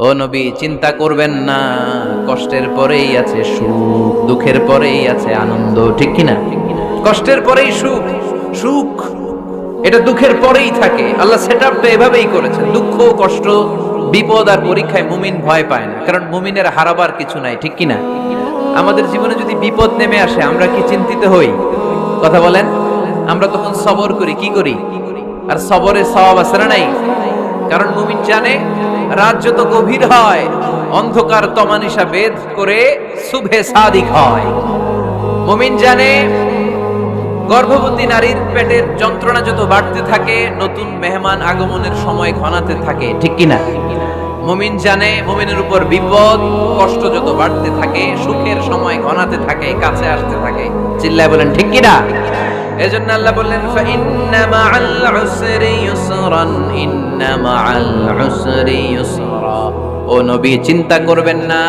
ও নবী, চিন্তা করবেন না, কষ্টের পরেই আছে সুখ, দুঃখের পরেই আছে আনন্দ, ঠিক কিনা? কষ্টের পরেই সুখ, সুখ এটা দুঃখের পরেই থাকে। আল্লাহ সেটআপটা এভাবেই করেছেন। দুঃখ, কষ্ট, বিপদ আর পরীক্ষায় মুমিন ভয় পায় না, কারণ মুমিনের হারাবার কিছু নাই, ঠিক কিনা? আমাদের জীবনে যদি বিপদ নেমে আসে, আমরা কি চিন্তিত হই? কথা বলেন। আমরা তখন সবর করি, কি করি? আর সবরের সওয়াব আছে না নাই? কারণ মুমিন জানে রাত যত গভীর হয়, অন্ধকার তমানিসা ভেদ করে সুবহে সাদিক হয়। মুমিন জানে গর্ভবতী নারীর পেটের যন্ত্রণা যত বাড়তে থাকে, নতুন মেহমান আগমনের সময় ঘনাতে থাকে, ঠিক কিনা? মুমিন জানে মুমিনের উপর বিপদ কষ্ট যত বাড়তে থাকে, সুখের সময় ঘনাতে থাকে, কাছে আসতে থাকে। চিল্লায় বলেন ঠিক কিনা? এজন্য আল্লাহ বললেন ফাইন্না মাআল উসরি ইউসরান, ইন্না মাআল উসরি ইউসরা। ও নবী, চিন্তা করবেন না,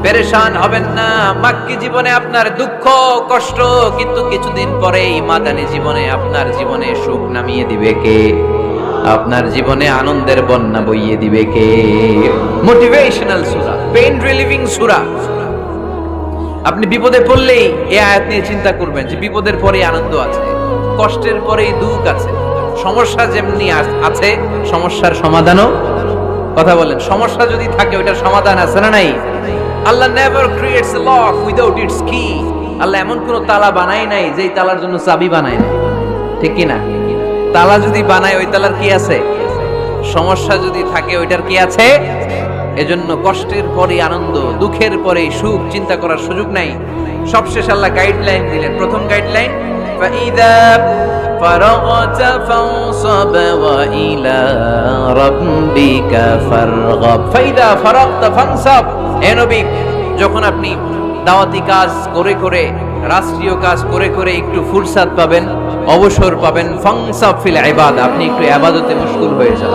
পেরেশান হবেন না। মাক্কি জীবনে আপনার দুঃখ কষ্ট, কিন্তু কিছুদিন পরেই মাদানী জীবনে আপনার জীবনে সুখ নামিয়ে দিবে কে? আপনার জীবনে আনন্দের বন্যা বইয়ে দিবে কে? মোটিভেশনাল সূরা, পেইন রিলিভিং সূরা। আপনি বিপদে পড়লেই এই আয়াত নিয়ে চিন্তা করবেন যে বিপদের পরেই আনন্দ আছে, কষ্টের পরেই দুঃখ আছে। সমস্যা যেমনি আছে, সমস্যার সমাধানও। কথা বলেন, সমস্যা যদি থাকে ওইটার সমাধান আছে না নাই? Allah never creates a lock without its key. আল্লাহ এমন কোন তালা বানায় নাই যেই তালার জন্য চাবি বানায় নাই, ঠিক কি না? তালা যদি বানায়, ওই তালার কি আছে? সমস্যা যদি থাকে, ওইটার কি আছে? এজন্য কষ্টের পরে আনন্দ, দুঃখের পরে সুখ চিন্তা করার সুযোগ নাই। সবশেষ আল্লাহ গাইডলাইন দিলেন। প্রথম গাইডলাইন, ফাইদা ফারাগতা ফানসাব ওয়া ইলা রাব্বিকা ফারগাব। ফাইদা ফারাগতা ফানসাব। হে নবী, যখন আপনি দাওয়াতি কাজ করে করে, রাষ্ট্রীয় কাজ করে করে একটু ফুরসাত পাবেন, অবসর পাবেন, ফানসাব ফিল ইবাদা, আপনি একটু ইবাদতে মশগুল হয়ে যান,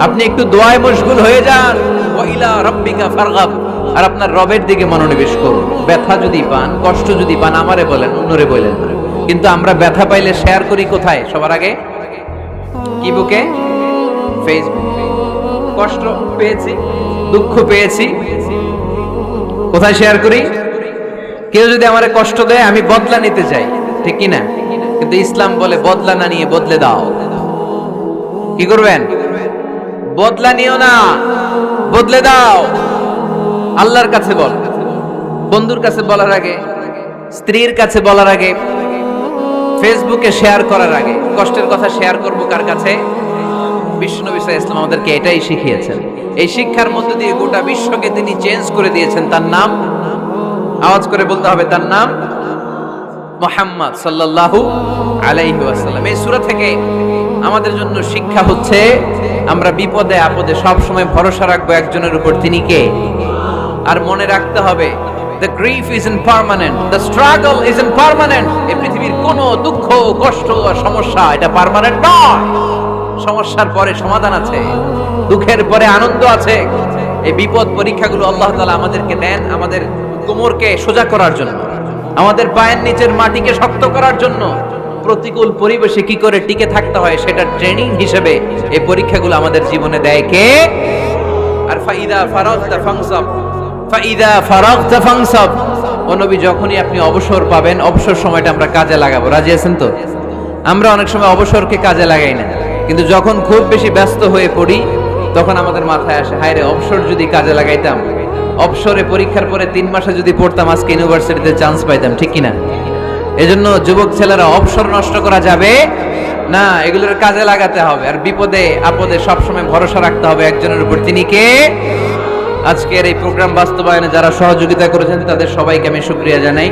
আপনি একটু দোয়ায় মশগুল হয়ে যান। ওয়া ইলা রাব্বিকা ফারগাব, আর আপনার রবের দিকে মনোনিবেশ করুন। ব্যথা যদি পান, কষ্ট যদি পান, আমারে বলেন, অন্যরে বলেন না। কিন্তু আমরা ব্যথা পাইলে শেয়ার করি কোথায়? সবার আগে কি বুকে? ফেসবুকে। কষ্ট পেয়েছি, দুঃখ পেয়েছি, কোথায় শেয়ার করি? কেউ যদি আমারে কষ্ট দেয়, আমি বদলা নিতে চাই, ঠিক কি না? কিন্তু ইসলাম বলে বদলা না নিয়ে বদলে দাও। কি করবেন? বদলা নিও না, বদলে দাও। আল্লাহর কাছে বল, বন্ধুর কাছে বলার আগে, স্ত্রীর কাছে বলার আগে, ফেসবুকে শেয়ার করার আগে, কষ্টের কথা শেয়ার করব কার কাছে? বিশ্বনবী সাল্লাল্লাহু আলাইহি ওয়াসাল্লাম আমাদেরকে এটাই শিখিয়েছেন। এই শিক্ষার মধ্য দিয়ে গোটা বিশ্বকে তিনি চেঞ্জ করে দিয়েছেন। তার নাম আওয়াজ করে বলতে হবে, তার নাম মুহাম্মদ সাল্লাল্লাহু আলাইহি ওয়াসাল্লাম। এই সূরা থেকে আমাদের জন্য শিক্ষা হচ্ছে, আমরা বিপদে আপদে সব সময় ভরসা রাখবো একজনের উপর, তিনি কে? আর মনে রাখতে হবে, the grief isn't permanent, the struggle isn't permanent. এই পৃথিবীর কোনো দুঃখ কষ্ট আর সমস্যা এটা পার্মানেন্ট নয়। সমস্যার পরে সমাধান আছে, দুঃখের পরে আনন্দ আছে। এই বিপদ পরীক্ষাগুলো আল্লাহ তাআলা আমাদেরকে দেন আমাদের কোমরকে সোজা করার জন্য, আমাদের পায়ের নিচের মাটিকে শক্ত করার জন্য। প্রতিকূল পরিবেশে কি করে টিকে থাকতে হয় সেটা ট্রেনিং হিসেবে এই পরীক্ষাগুলো আমাদের জীবনে দেয় কে? আর ফাইদা ফারাগতা ফানসাব, ফাইদা ফারাগতা ফানসাব। ও নবী, যখনই আপনি অবসর পাবেন, অবসর সময়টা আমরা কাজে লাগাবো। রাজি আছেন তো? আমরা অনেক সময় অবসরকে কাজে লাগাই না, কিন্তু যখন খুব বেশি ব্যস্ত হয়ে পড়ি, তখন আমাদের মাথায় আসে, হায় রে, অবসর যদি কাজে লাগাইতাম, অবসরে পরীক্ষার পরে 3 মাসে যদি পড়তাম, আজকে ইউনিভার্সিটিতে চান্স পাইতাম, ঠিক কিনা? এজন্য যুবক ছেলেরা, অবসর নষ্ট করা যাবে না, এগুলোর কাজে লাগাতে হবে। আর বিপদে আপদে সবসময় ভরসা রাখতে হবে একজনের উপর, তিনি কে? আজকের এই প্রোগ্রাম বাস্তবায়নে যারা সহযোগিতা করেছেন তাদের সবাইকে আমি শুকরিয়া জানাই।